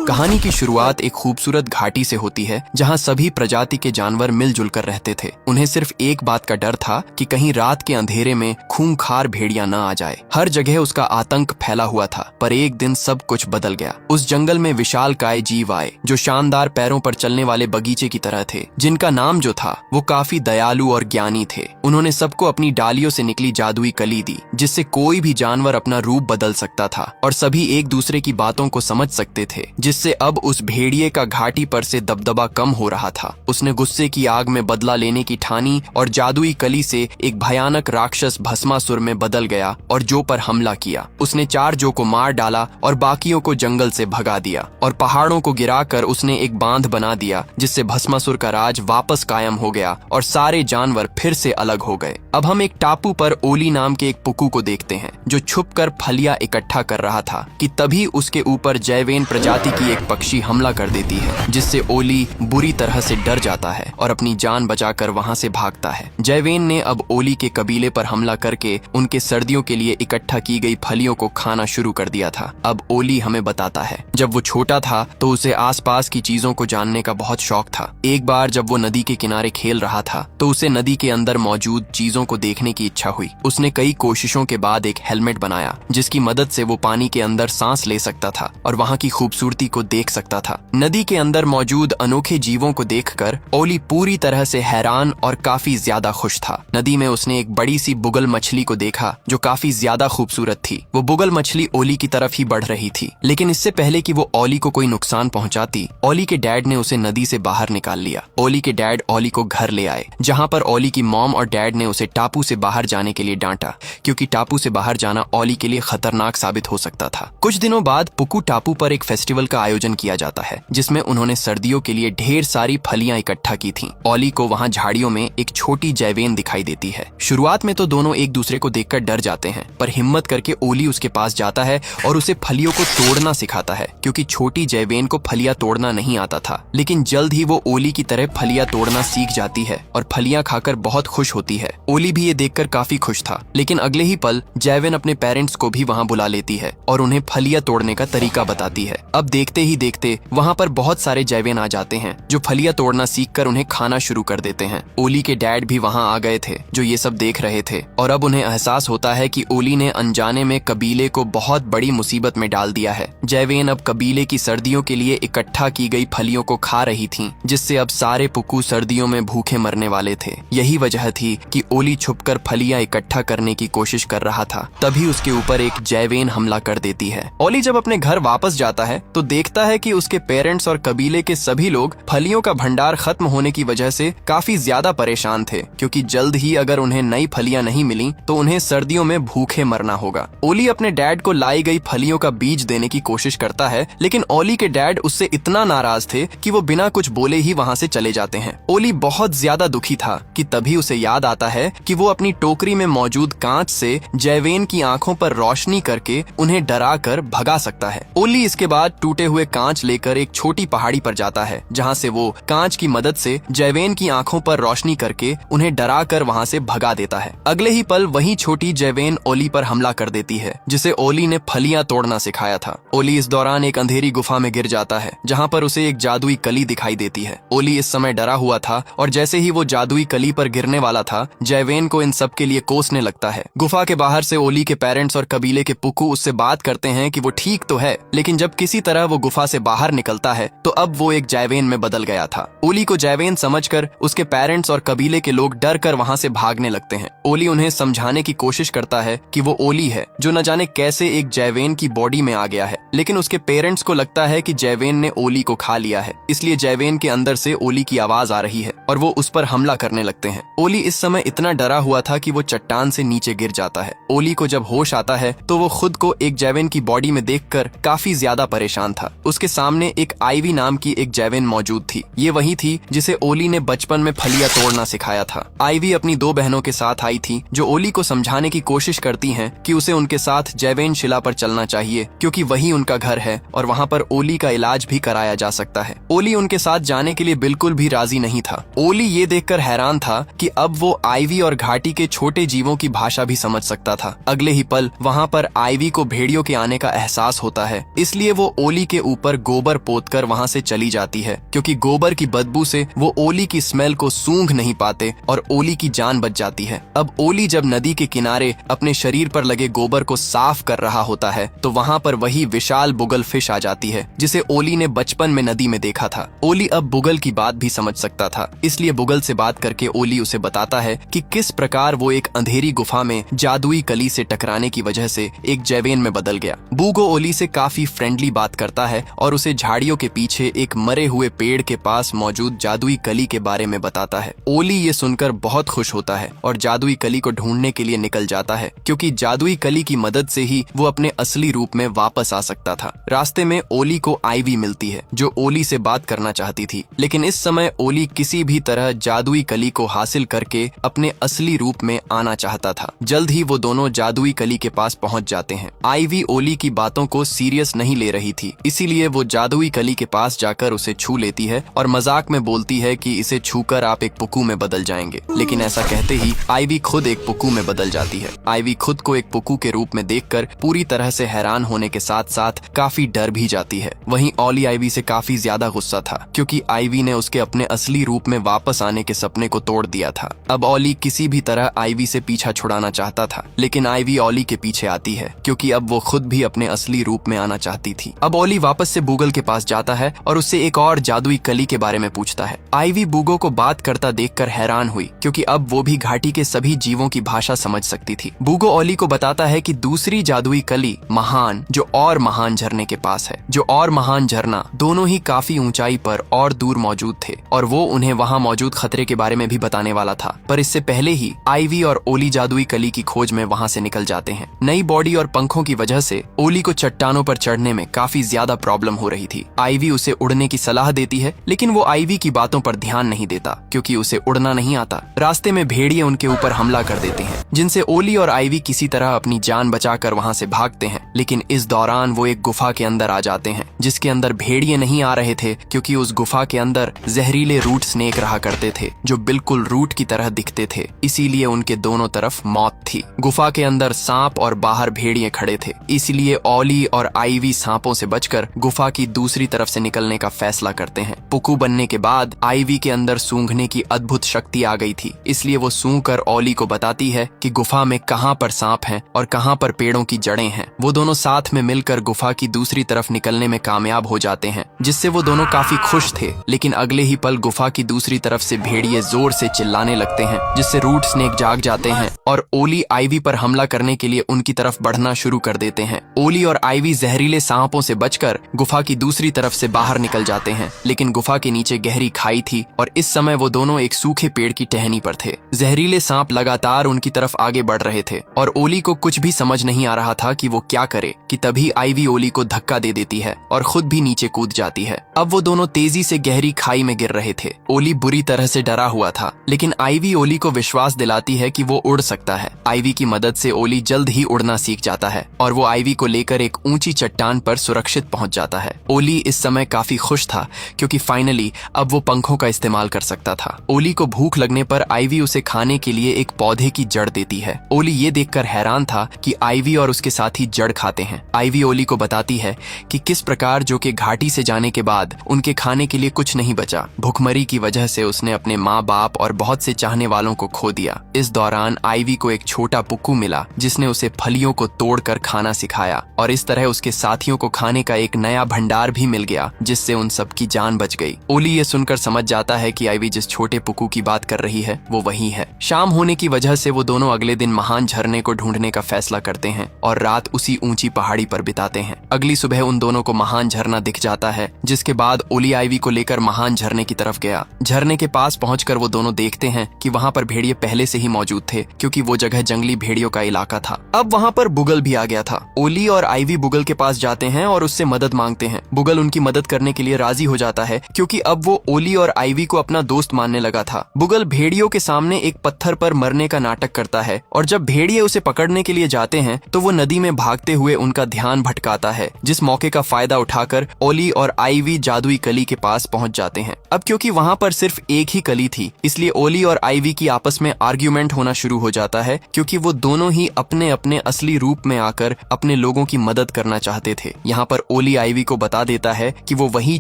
कहानी की शुरुआत एक खूबसूरत घाटी से होती है जहां सभी प्रजाति के जानवर मिलजुल कर रहते थे। उन्हें सिर्फ एक बात का डर था कि कहीं रात के अंधेरे में खूंखार भेड़िया न आ जाए। हर जगह उसका आतंक फैला हुआ था। पर एक दिन सब कुछ बदल गया। उस जंगल में विशालकाय जीव आए जो शानदार पैरों पर चलने वाले बगीचे की तरह थे, जिनका नाम जो था वो काफी दयालु और ज्ञानी थे। उन्होंने सबको अपनी डालियों से निकली जादुई कली दी, जिससे कोई भी जानवर अपना रूप बदल सकता था और सभी एक दूसरे की बातों को समझ सकते थे, जिससे अब उस भेड़िए का घाटी पर से दबदबा कम हो रहा था। उसने गुस्से की आग में बदला लेने की ठानी और जादुई कली से एक भयानक राक्षस भस्मासुर में बदल गया और जो पर हमला किया। उसने 4 जो को मार डाला और बाकियों को जंगल से भगा दिया और पहाड़ों को गिराकर उसने एक बांध बना दिया, जिससे भस्मासुर का राज वापस कायम हो गया और सारे जानवर फिर से अलग हो गए। अब हम एक टापू पर ओली नाम के एक पुक्कू को देखते हैं जो छुपकर फलियां इकट्ठा कर रहा था कि तभी उसके ऊपर जैवेन प्रजाति की एक पक्षी हमला कर देती है, जिससे ओली बुरी तरह से डर जाता है और अपनी जान बचाकर वहां से भागता है। जैवेन ने अब ओली के कबीले पर हमला करके उनके सर्दियों के लिए इकट्ठा की गई फलियों को खाना शुरू कर दिया था। अब ओली हमें बताता है, जब वो छोटा था तो उसे आसपास की चीजों को जानने का बहुत शौक था। एक बार जब वो नदी के किनारे खेल रहा था तो उसे नदी के अंदर मौजूद चीजों को देखने की इच्छा हुई। उसने कई कोशिशों के बाद एक हेलमेट बनाया जिसकी मदद से वो पानी के अंदर सांस ले सकता था और वहां की खूबसूरती को देख सकता था। नदी के अंदर मौजूद अनोखे जीवों को देखकर ओली पूरी तरह से हैरान और काफी ज्यादा खुश था। नदी में उसने एक बड़ी सी बुगल मछली को देखा जो काफी ज्यादा खूबसूरत थी। वो बुगल मछली ओली की तरफ ही बढ़ रही थी, लेकिन इससे पहले कि वो ओली को कोई नुकसान पहुंचाती, ओली के डैड ने उसे नदी से बाहर निकाल लिया। ओली के डैड ओली को घर ले आए, जहां पर ओली की मॉम और डैड ने उसे टापू से बाहर जाने के लिए डांटा, क्योंकि टापू से बाहर जाना ओली के लिए खतरनाक साबित हो सकता था। कुछ दिनों बाद पुक्कू टापू पर एक फेस्टिवल का आयोजन किया जाता है, जिसमें उन्होंने सर्दियों के लिए ढेर सारी फलियां इकट्ठा की थीं। ओली को वहां झाड़ियों में एक छोटी जैवेन दिखाई देती है। शुरुआत में तो दोनों एक दूसरे को देखकर डर जाते हैं, पर हिम्मत करके ओली उसके पास जाता है और उसे फलियों को तोड़ना सिखाता है, क्योंकि छोटी जैवेन को फलियां तोड़ना नहीं आता था। लेकिन जल्द ही वो ओली की तरह फलियां तोड़ना सीख जाती है और फलियां खाकर बहुत खुश होती है। ओली भी ये देखकर काफी खुश था, लेकिन अगले ही पल जैवेन अपने पेरेंट्स को भी वहां बुला लेती है और उन्हें फलियां तोड़ने का तरीका बताती है। अब देखते ही देखते वहां पर बहुत सारे जैवेन आ जाते हैं जो फलियां तोड़ना सीखकर उन्हें खाना शुरू कर देते हैं। ओली के डैड भी वहां आ गए थे जो ये सब देख रहे थे और अब उन्हें एहसास होता है कि ओली ने अनजाने में कबीले को बहुत बड़ी मुसीबत में डाल दिया है। जैवेन अब कबीले की सर्दियों के लिए इकट्ठा की गई फलियों को खा रही थीं, जिससे अब सारे पुक्कू सर्दियों में भूखे मरने वाले थे। यही वजह थी कि ओली छुपकर फलियां इकट्ठा करने की कोशिश कर रहा था। तभी उसके ऊपर एक जैवेन हमला कर देती है। ओली जब अपने घर वापस जाता है तो देखता है कि उसके पेरेंट्स और कबीले के सभी लोग फलियों का भंडार खत्म होने की वजह से काफी ज्यादा परेशान थे, क्योंकि जल्द ही अगर उन्हें नई फलियां नहीं मिली तो उन्हें सर्दियों में भूखे मरना होगा। ओली अपने डैड को लाई गई फलियों का बीज देने की कोशिश करता है, लेकिन ओली के डैड उससे इतना नाराज थे कि वो बिना कुछ बोले ही वहां से चले जाते हैं। ओली बहुत ज्यादा दुखी था कि तभी उसे याद आता है कि वो अपनी टोकरी में मौजूद कांच से जैवेन की आंखों पर रोशनी करके उन्हें डरा कर भगा सकता है। ओली इसके बाद टूटे हुए कांच लेकर एक छोटी पहाड़ी पर जाता है, जहां से वो कांच की मदद से जैवेन की आंखों पर रोशनी करके उन्हें डरा कर वहां से भगा देता है। अगले ही पल वही छोटी जैवेन ओली पर हमला कर देती है, जिसे ओली ने फलियां तोड़ना सिखाया था। ओली इस दौरान एक अंधेरी गुफा में गिर जाता है, जहां पर उसे एक जादुई कली दिखाई देती है। ओली इस समय डरा हुआ था और जैसे ही वो जादुई कली पर गिरने वाला था, जैवेन को इन सब के लिए कोसने लगता है। गुफा के बाहर से ओली के पेरेंट्स और कबीले के पुक्कू उससे बात करते हैं कि वो ठीक तो है, लेकिन जब किसी तरह वो गुफा से बाहर निकलता है तो अब वो एक जैवेन में बदल गया था। ओली को जैवेन समझकर उसके पेरेंट्स और कबीले के लोग डर कर वहां से भागने लगते हैं। ओली उन्हें समझाने की कोशिश करता है कि वो ओली है जो न जाने कैसे एक जैवेन की बॉडी में आ गया है, लेकिन उसके पेरेंट्स को लगता है कि जैवेन ने ओली को खा लिया है, इसलिए जैवेन के अंदर से ओली की आवाज आ रही है और वो उस पर हमला करने लगते हैं। ओली इस समय इतना डरा हुआ था कि वो चट्टान से नीचे गिर जाता है। ओली को जब होश आता है तो वो खुद को एक जैवेन की बॉडी में देखकर काफी ज्यादा परेशान था। उसके सामने एक आईवी नाम की एक जैवेन मौजूद थी। ये वही थी जिसे ओली ने बचपन में फलियां तोड़ना सिखाया था। आईवी अपनी 2 बहनों के साथ आई थी जो ओली को समझाने की कोशिश करती हैं कि उसे उनके साथ जैवेन शिला पर चलना चाहिए, क्योंकि वही उनका घर है और वहाँ पर ओली का इलाज भी कराया जा सकता है। ओली उनके साथ जाने के लिए बिल्कुल भी राजी नहीं था। ओली ये देखकर हैरान था कि अब वो आईवी और घाटी के छोटे जीवों की भाषा भी समझ सकता था। अगले ही पल वहाँ पर आईवी को भेड़ियों के आने का एहसास होता है, इसलिए वो ओली के ऊपर गोबर पोतकर वहां से चली जाती है, क्योंकि गोबर की बदबू से वो ओली की स्मेल को सूंघ नहीं पाते और ओली की जान बच जाती है। अब ओली जब नदी के किनारे अपने शरीर पर लगे गोबर को साफ कर रहा होता है तो वहां पर वही विशाल बुगल फिश आ जाती है जिसे ओली ने बचपन में नदी में देखा था। ओली अब बुगल की बात भी समझ सकता था, इसलिए बुगल से बात करके ओली उसे बताता है कि किस प्रकार वो एक अंधेरी गुफा में जादुई कली से टकराने की वजह से एक जैवेन में बदल गया। बूगो ओली से काफी फ्रेंडली बात करता है और उसे झाड़ियों के पीछे एक मरे हुए पेड़ के पास मौजूद जादुई कली के बारे में बताता है। ओली ये सुनकर बहुत खुश होता है और जादुई कली को ढूंढने के लिए निकल जाता है, क्योंकि जादुई कली की मदद से ही वो अपने असली रूप में वापस आ सकता था। रास्ते में ओली को आईवी मिलती है जो ओली से बात करना चाहती थी, लेकिन इस समय ओली किसी भी तरह जादुई कली को हासिल करके अपने असली रूप में आना चाहता था। जल्द ही वो दोनों जादुई कली के पास पहुंच जाते हैं। आईवी ओली की बातों को सीरियस नहीं ले रही थी, इसीलिए वो जादुई कली के पास जाकर उसे छू लेती है और मजाक में बोलती है कि इसे छूकर आप एक पुक्कू में बदल जाएंगे। लेकिन ऐसा कहते ही आईवी खुद एक पुक्कू में बदल जाती है। आईवी खुद को एक पुक्कू के रूप में देखकर पूरी तरह से हैरान होने के साथ साथ काफी डर भी जाती है। वहीं ओली आईवी से काफी ज्यादा गुस्सा था, क्योंकि आईवी ने उसके अपने असली रूप में वापस आने के सपने को तोड़ दिया था। अब ओली किसी भी तरह आईवी से पीछा छुड़ाना चाहता था, लेकिन आईवी ओली के पीछे आती है, क्योंकि अब वो खुद भी अपने असली रूप में आना चाहती थी। अब ओली वापस से बूगल के पास जाता है और उससे एक और जादुई कली के बारे में पूछता है। आईवी बूगो को बात करता देखकर हैरान हुई, क्योंकि अब वो भी घाटी के सभी जीवों की भाषा समझ सकती थी। बूगो ओली को बताता है कि दूसरी जादुई कली महान जो और महान झरने के पास है। जो और महान झरना दोनों ही काफी ऊंचाई पर और दूर मौजूद थे और वो उन्हें वहां मौजूद खतरे के बारे में भी बताने वाला था। पर इससे पहले ही आईवी और ओली जादुई कली की खोज में वहां से निकल जाते हैं। नई बॉडी और पंखों की वजह से ओली को चट्टानों पर चढ़ने में काफी ज्यादा प्रॉब्लम हो रही थी। आईवी उसे उड़ने की सलाह देती है, लेकिन वो आईवी की बातों पर ध्यान नहीं देता, क्योंकि उसे उड़ना नहीं आता। रास्ते में भेड़िए उनके ऊपर हमला कर देते हैं, जिनसे ओली और आईवी किसी तरह अपनी जान बचाकर वहां से भागते हैं। लेकिन इस दौरान वो एक गुफा के अंदर आ जाते हैं, जिसके अंदर भेड़िए नहीं आ रहे थे, क्योंकि उस गुफा के अंदर जहरीले रूट स्नेक रहा करते थे जो बिल्कुल रूट की तरह दिखते थे, इसीलिए उनके दोनों तरफ मौत थी। गुफा के अंदर सांप और बाहर भेड़िए खड़े थे, इसलिए ओली और आईवी सांपों से बचकर गुफा की दूसरी तरफ से निकलने का फैसला करते हैं। पुक्कू बनने के बाद आईवी के अंदर सूंघने की अद्भुत शक्ति आ गई थी, इसलिए वो सूंघ कर ओली को बताती है कि गुफा में कहां पर सांप हैं और कहां पर पेड़ों की जड़ें हैं। वो दोनों साथ में मिलकर गुफा की दूसरी तरफ निकलने में कामयाब हो जाते हैं, जिससे वो दोनों काफी खुश थे। लेकिन अगले ही पल गुफा की दूसरी तरफ से भेड़िए जोर से चिल्लाने लगते हैं, जिससे रूट स्नेक जाग जाते हैं और ओली आईवी पर हमला करने के लिए उनकी तरफ बढ़ना शुरू कर देते हैं। ओली और आईवी जहरीले सांपों से बचकर गुफा की दूसरी तरफ से बाहर निकल जाते हैं, लेकिन गुफा के नीचे गहरी खाई थी और इस समय वो दोनों एक सूखे पेड़ की टहनी पर थे। जहरीले सांप लगातार उनकी तरफ आगे बढ़ रहे थे और ओली को कुछ भी समझ नहीं आ रहा था कि वो क्या करे, कि तभी आईवी ओली को धक्का दे देती है और खुद भी नीचे कूद जाती है। अब वो दोनों तेजी से गहरी खाई में गिर रहे थे। ओली बुरी तरह से डरा हुआ था, लेकिन आईवी ओली को विश्वास दिलाती है कि वो उड़ सकता है। आईवी की मदद से ओली जल्द ही उड़ना सीख जाता है और वो आईवी को लेकर एक ऊंची चट्टान पर सुरक्षित पहुंच जाता है। ओली इस समय काफी खुश था, क्योंकि फाइनली अब वो पंखों का इस्तेमाल कर सकता था। ओली को भूख लगने पर आईवी उसे खाने के लिए एक पौधे की जड़ देती है। ओली ये देखकर हैरान था कि आईवी और उसके साथी जड़ खाते हैं। आईवी ओली को बताती है कि किस प्रकार जो कि घाटी से जाने के बाद उनके खाने के लिए कुछ नहीं बचा। भुखमरी की वजह से उसने अपने माँ बाप और बहुत से चाहने वालों को खो दिया। इस दौरान आईवी को एक छोटा पुक्कू मिला, जिसने उसे फलियों को तोड़कर खाना सिखाया और इस तरह उसके साथियों को खाने का एक नया भंडार भी मिल गया, जिससे उन सबकी जान बच गई। ओली ये सुनकर समझ जाता है कि आईवी जिस छोटे पुक्कू की बात कर रही है वो वही है। शाम होने की वजह से वो दोनों अगले दिन महान झरने को ढूंढने का फैसला करते हैं और रात उसी ऊंची पहाड़ी पर बिताते हैं। अगली सुबह उन दोनों को महान झरना दिख जाता है, जिसके बाद ओली आईवी को लेकर महान झरने की तरफ गया। झरने के पास पहुंचकर वो दोनों देखते हैं कि वहां पर भेड़िए पहले से ही मौजूद थे, क्योंकि वो जगह जंगली भेड़ियों का इलाका था। अब वहां पर बुगल भी आ गया था। ओली और आईवी बुगल के पास जाते हैं और उससे मदद मांगते हैं। बुगल उनकी मदद करने के लिए राजी हो जाता है, क्योंकि अब वो ओली और आईवी को अपना दोस्त मानने लगा था। बुगल भेड़ियों के सामने एक पत्थर पर मरने का नाटक करता है और जब भेड़िए उसे पकड़ने के लिए जाते हैं तो वो नदी में भागते हुए उनका ध्यान भटकाता है, जिस मौके का फायदा उठाकर ओली और आईवी जादुई कली के पास पहुंच जाते हैं। अब क्योंकि वहां पर सिर्फ एक ही कली थी, इसलिए ओली और आईवी की आपस में आर्ग्यूमेंट होना शुरू हो जाता है, क्योंकि वो दोनों ही अपने अपने असली रूप में आकर अपने लोगों की मदद करना चाहते थे। यहाँ पर ओली ओली आईवी को बता देता है कि वो वही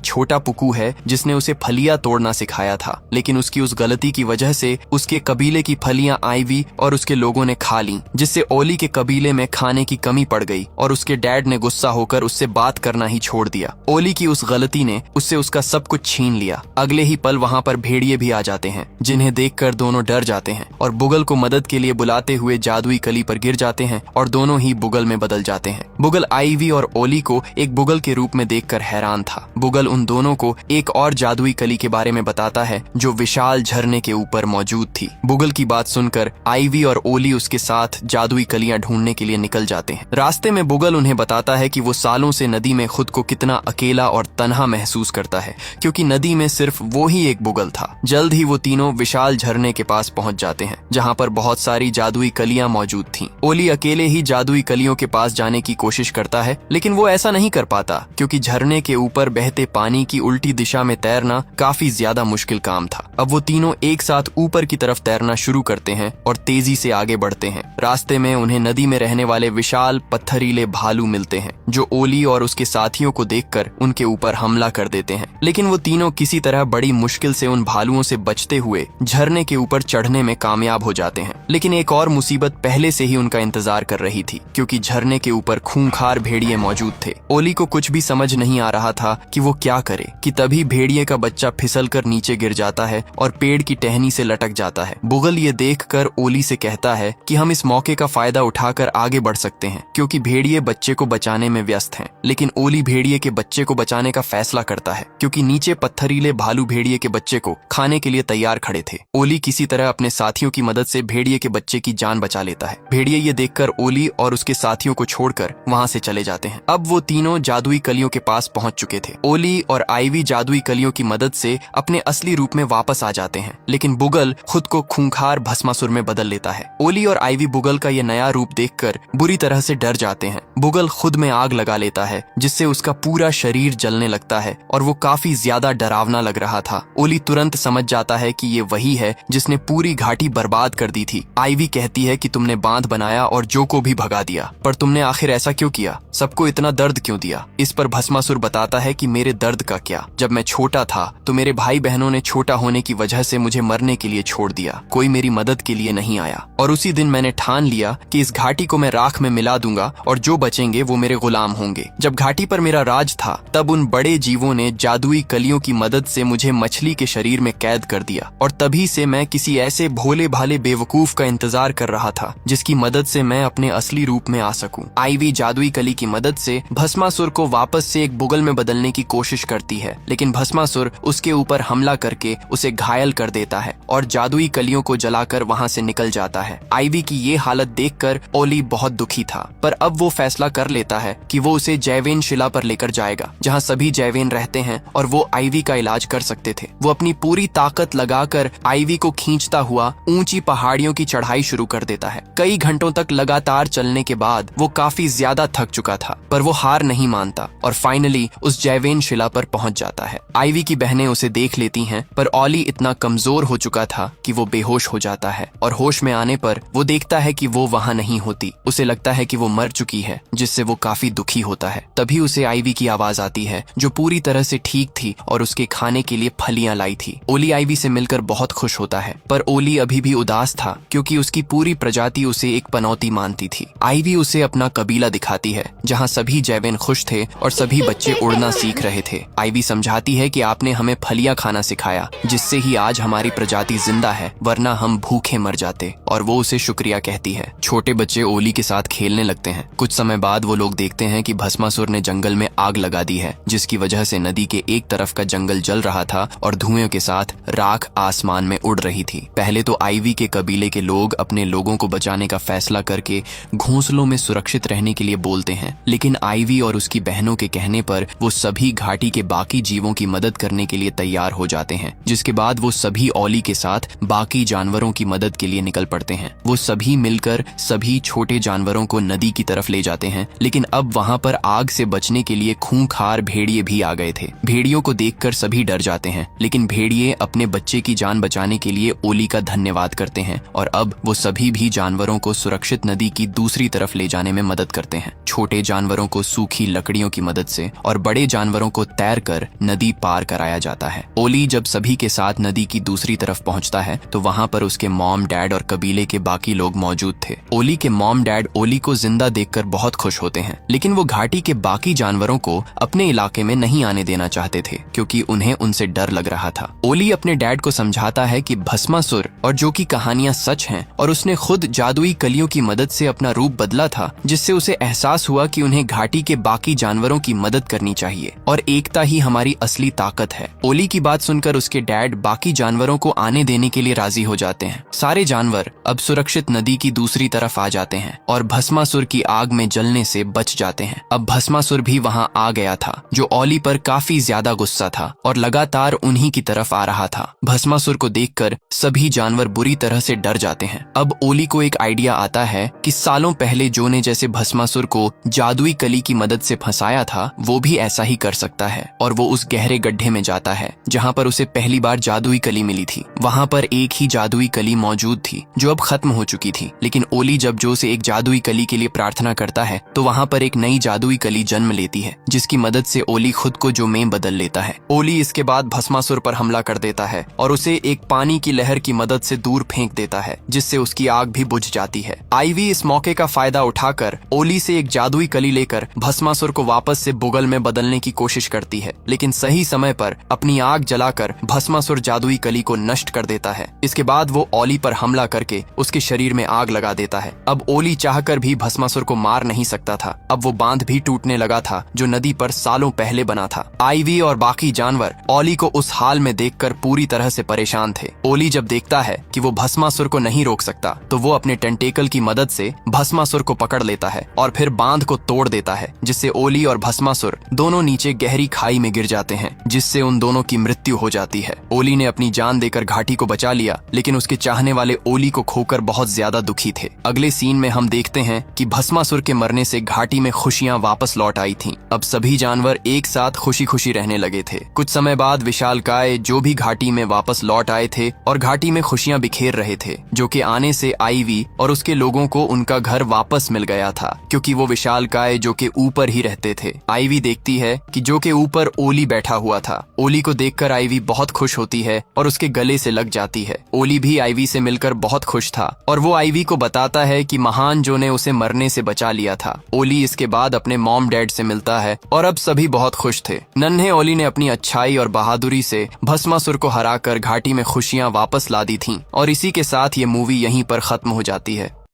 छोटा पुकू है जिसने उसे फलियां तोड़ना सिखाया था, लेकिन उसकी उस गलती की वजह से उसके कबीले की फलियां आईवी और उसके लोगों ने खा ली, जिससे ओली के कबीले में खाने की कमी पड़ गई और उसके डैड ने गुस्सा होकर उससे बात करना ही छोड़ दिया। ओली की उस गलती ने उससे उसका सब कुछ छीन लिया। अगले ही पल वहाँ पर भेड़िए भी आ जाते हैं, जिन्हें देखकर दोनों डर जाते हैं और बुगल को मदद के लिए बुलाते हुए जादुई कली पर गिर जाते हैं और दोनों ही बुगल में बदल जाते हैं। बुगल आईवी और ओली को एक बुगल के रूप में देखकर हैरान था। बुगल उन दोनों को एक और जादुई कली के बारे में बताता है जो विशाल झरने के ऊपर मौजूद थी। बुगल की बात सुनकर आईवी और ओली उसके साथ जादुई कलियां ढूंढने के लिए निकल जाते हैं। रास्ते में बुगल उन्हें बताता है कि वो सालों से नदी में खुद को कितना अकेला और तन्हा महसूस करता है, क्योंकि नदी में सिर्फ वो ही एक बुगल था। जल्द ही वो तीनों विशाल झरने के पास पहुंच जाते हैं, जहां पर बहुत सारी जादुई कलियां मौजूद थीं। ओली अकेले ही जादुई कलियों के पास जाने की कोशिश करता है, लेकिन वो ऐसा नहीं कर पाता, क्योंकि झरने के ऊपर बहते पानी की उल्टी दिशा में तैरना काफी ज्यादा मुश्किल काम था। अब वो तीनों एक साथ ऊपर की तरफ तैरना शुरू करते हैं और तेजी से आगे बढ़ते हैं। रास्ते में उन्हें नदी में रहने वाले विशाल पत्थरीले भालू मिलते हैं, जो ओली और उसके साथियों को देखकर उनके ऊपर हमला कर देते हैं। लेकिन वो तीनों किसी तरह बड़ी मुश्किल से उन भालुओं से बचते हुए झरने के ऊपर चढ़ने में कामयाब हो जाते हैं। लेकिन एक और मुसीबत पहले से ही उनका इंतजार कर रही थी, क्योंकि झरने के ऊपर खूंखार भेड़िए मौजूद थे। ओली को कुछ भी समझ नहीं आ रहा था कि वो क्या करे कि तभी भेड़िए का बच्चा फिसलकर नीचे गिर जाता है और पेड़ की टहनी से लटक जाता है। बुगल ये देखकर ओली से कहता है कि हम इस मौके का फायदा उठाकर आगे बढ़ सकते हैं, क्योंकि भेड़िए बच्चे को बचाने में व्यस्त हैं। लेकिन ओली भेड़िए के बच्चे को बचाने का फैसला करता है, क्योंकि नीचे पत्थरीले भालू भेड़िए के बच्चे को खाने के लिए तैयार खड़े थे। ओली किसी तरह अपने साथियों की मदद से भेड़िए के बच्चे की जान बचा लेता है। भेड़िए ये देखकर ओली और उसके साथियों को छोड़कर वहाँ से चले जाते हैं। अब वो तीनों जादुई कलियों के पास पहुंच चुके थे। ओली और आईवी जादुई कलियों की मदद से अपने असली रूप में वापस आ जाते हैं, लेकिन बुगल खुद को खूंखार भस्मासुर में बदल लेता है। ओली और आईवी बुगल का ये नया रूप देखकर बुरी तरह से डर जाते हैं। बुगल खुद में आग लगा लेता है, जिससे उसका पूरा शरीर जलने लगता है और वो काफी ज्यादा डरावना लग रहा था। ओली तुरंत समझ जाता है कि ये वही है जिसने पूरी घाटी बर्बाद कर दी थी। आईवी कहती है कि तुमने बांध बनाया और जो को भी भगा दिया, पर तुमने आखिर ऐसा क्यों किया? सबको इतना दर्द क्यों दिया? इस पर भस्मासुर बताता है कि मेरे दर्द का क्या, जब मैं छोटा था तो मेरे भाई बहनों ने छोटा होने की वजह से मुझे मरने के लिए छोड़ दिया। कोई मेरी मदद के लिए नहीं आया, और उसी दिन मैंने ठान लिया कि इस घाटी को मैं राख में मिला दूंगा और जो बचेंगे वो मेरे गुलाम होंगे। जब घाटी पर मेरा राज था, तब उन बड़े जीवों ने जादुई कलियों की मदद से मुझे मछली के शरीर में कैद कर दिया, और तभी से मैं किसी ऐसे भोले भाले बेवकूफ का इंतजार कर रहा था जिसकी मदद से मैं अपने असली रूप में आ सकूं। आईवी जादुई कली की मदद से भस्मासुर को वापस से एक बुगल में बदलने की कोशिश करती है, लेकिन भस्मासुर उसके ऊपर हमला करके उसे घायल कर देता है और जादुई कलियों को जलाकर वहाँ से निकल जाता है। आईवी की ये हालत देखकर ओली बहुत दुखी था, पर अब वो फैसला कर लेता है कि वो उसे जैवेन शिला पर लेकर जाएगा, जहाँ सभी जैवेन रहते हैं और वो आईवी का इलाज कर सकते थे। वो अपनी पूरी ताकत लगाकर आईवी को खींचता हुआ ऊंची पहाड़ियों की चढ़ाई शुरू कर देता है। कई घंटों तक लगातार चलने के बाद वो काफी ज्यादा थक चुका था, पर वो हार नहीं मानता और फाइनली उस जैवेन शिला पर पहुंच जाता है। आईवी की बहनें उसे देख लेती हैं, पर ओली इतना कमजोर हो चुका था कि वो बेहोश हो जाता है, और होश में आने पर वो देखता है कि वो वहाँ नहीं होती। उसे लगता है कि वो मर चुकी है, जिससे वो काफी दुखी होता है। तभी उसे आईवी की आवाज आती है, जो पूरी तरह से ठीक थी और उसके खाने के लिए फलियां लाई थी। ओली आईवी से मिलकर बहुत खुश होता है, पर ओली अभी भी उदास था, क्योंकि उसकी पूरी प्रजाति उसे एक पनौती मानती थी। आईवी उसे अपना कबीला दिखाती है, जहाँ सभी जैवेन खुश थे और सभी बच्चे उड़ना सीख रहे थे। आईवी समझाती है कि आपने हमें फलियां खाना सिखाया, जिससे ही आज हमारी प्रजाति जिंदा है, वरना हम भूखे मर जाते, और वो उसे शुक्रिया कहती है। छोटे बच्चे ओली के साथ खेलने लगते हैं। कुछ समय बाद वो लोग देखते हैं कि भस्मासुर ने जंगल में आग लगा दी है, जिसकी वजह से नदी के एक तरफ का जंगल जल रहा था और धुएं के साथ राख आसमान में उड़ रही थी। पहले तो आईवी के कबीले के लोग अपने लोगों को बचाने का फैसला करके घोंसलों में सुरक्षित रहने के लिए बोलते हैं, लेकिन आईवी और उसकी बहनों के कहने पर वो सभी घाटी के बाकी जीवों की मदद करने के लिए तैयार हो जाते हैं, जिसके बाद वो सभी ओली के साथ बाकी जानवरों की मदद के लिए निकल पड़ते हैं। वो सभी मिलकर सभी छोटे जानवरों को नदी की तरफ ले जाते हैं, लेकिन अब वहाँ पर आग से बचने के लिए खूंखार भेड़िए भी आ गए थे। भेड़ियों को देखकर सभी डर जाते हैं, लेकिन भेड़िए अपने बच्चे की जान बचाने के लिए ओली का धन्यवाद करते हैं, और अब वो सभी भी जानवरों को सुरक्षित नदी की दूसरी तरफ ले जाने में मदद करते हैं। छोटे जानवरों को सूखी लकड़ी भेड़ियों की मदद से और बड़े जानवरों को तैरकर नदी पार कराया जाता है। ओली जब सभी के साथ नदी की दूसरी तरफ पहुंचता है तो वहां पर उसके मॉम, डैड और कबीले के बाकी लोग मौजूद थे। ओली के मॉम डैड ओली को जिंदा देखकर बहुत खुश होते हैं, लेकिन वो घाटी के बाकी जानवरों को अपने इलाके में नहीं आने देना चाहते थे क्योंकि उन्हें उनसे डर लग रहा था। ओली अपने डैड को समझाता है कि भस्मासुर और जो की कहानियां सच हैं और उसने खुद जादुई कलियों की मदद से अपना रूप बदला था, जिससे उसे एहसास हुआ कि उन्हें घाटी के बाकी जानवरों की मदद करनी चाहिए और एकता ही हमारी असली ताकत है। ओली की बात सुनकर उसके डैड बाकी जानवरों को आने देने के लिए राजी हो जाते हैं। सारे जानवर अब सुरक्षित नदी की दूसरी तरफ आ जाते हैं और भस्मासुर की आग में जलने से बच जाते हैं। अब भस्मासुर भी वहां आ गया था, जो ओली पर काफी ज्यादा गुस्सा था और लगातार उन्हीं की तरफ आ रहा था। भस्मासुर को देखकर सभी जानवर बुरी तरह से डर जाते हैं। अब ओली को एक आइडिया आता है कि सालों पहले जो ने जैसे भस्मासुर को जादुई कली की मदद से फंसाया था, वो भी ऐसा ही कर सकता है और वो उस गहरे गड्ढे में जाता है जहाँ पर उसे पहली बार जादुई कली मिली थी। वहाँ पर एक ही जादुई कली मौजूद थी जो अब खत्म हो चुकी थी, लेकिन ओली जब जो से एक जादुई कली के लिए प्रार्थना करता है तो वहाँ पर एक नई जादुई कली जन्म लेती है, जिसकी मदद से ओली खुद को जो में बदल लेता है। ओली इसके बाद भस्मासुर पर हमला कर देता है और उसे एक पानी की लहर की मदद से दूर फेंक देता है, जिससे उसकी आग भी बुझ जाती है। आईवी इस मौके का फायदा उठाकर ओली से एक जादुई कली लेकर भस्मासुर को वापस से बुगल में बदलने की कोशिश करती है, लेकिन सही समय पर अपनी आग जलाकर भस्मासुर जादुई कली को नष्ट कर देता है। इसके बाद वो ओली पर हमला करके उसके शरीर में आग लगा देता है। अब ओली चाहकर भी भस्मासुर को मार नहीं सकता था। अब वो बांध भी टूटने लगा था जो नदी पर सालों पहले बना था। आईवी और बाकी जानवर ओली को उस हाल में देखकर पूरी तरह से परेशान थे। ओली जब देखता है कि वो भस्मासुर को नहीं रोक सकता तो वो अपने टेंटेकल की मदद से भस्मासुर को पकड़ लेता है और फिर बांध को तोड़ देता है, जिससे ओली और भस्मासुर दोनों नीचे गहरी खाई में गिर जाते हैं, जिससे उन दोनों की मृत्यु हो जाती है। ओली ने अपनी जान देकर घाटी को बचा लिया, लेकिन उसके चाहने वाले ओली को खोकर बहुत ज्यादा दुखी थे। अगले सीन में हम देखते हैं कि भस्मासुर के मरने से घाटी में खुशियां वापस लौट आई थीं। अब सभी जानवर एक साथ खुशी खुशी रहने लगे थे। कुछ समय बाद विशालकाय जो भी घाटी में वापस लौट आए थे और घाटी में खुशियां बिखेर रहे थे, जो कि आने से आईवी और उसके लोगों को उनका घर वापस मिल गया था, क्योंकि वो विशालकाय जो के ऊपर ही रहते थे। आईवी देखती है कि जो के ऊपर ओली बैठा हुआ था। ओली को देखकर आईवी बहुत खुश होती है और उसके गले से लग जाती है। ओली भी आईवी से मिलकर बहुत खुश था और वो आईवी को बताता है कि महान जो ने उसे मरने से बचा लिया था। ओली इसके बाद अपने मॉम डैड से मिलता है और अब सभी बहुत खुश थे। नन्हे ओली ने अपनी अच्छाई और बहादुरी से भस्मासुर को हराकर घाटी में खुशियां वापस ला दी थीं और इसी के साथ ये मूवी यहीं पर खत्म हो जाती है।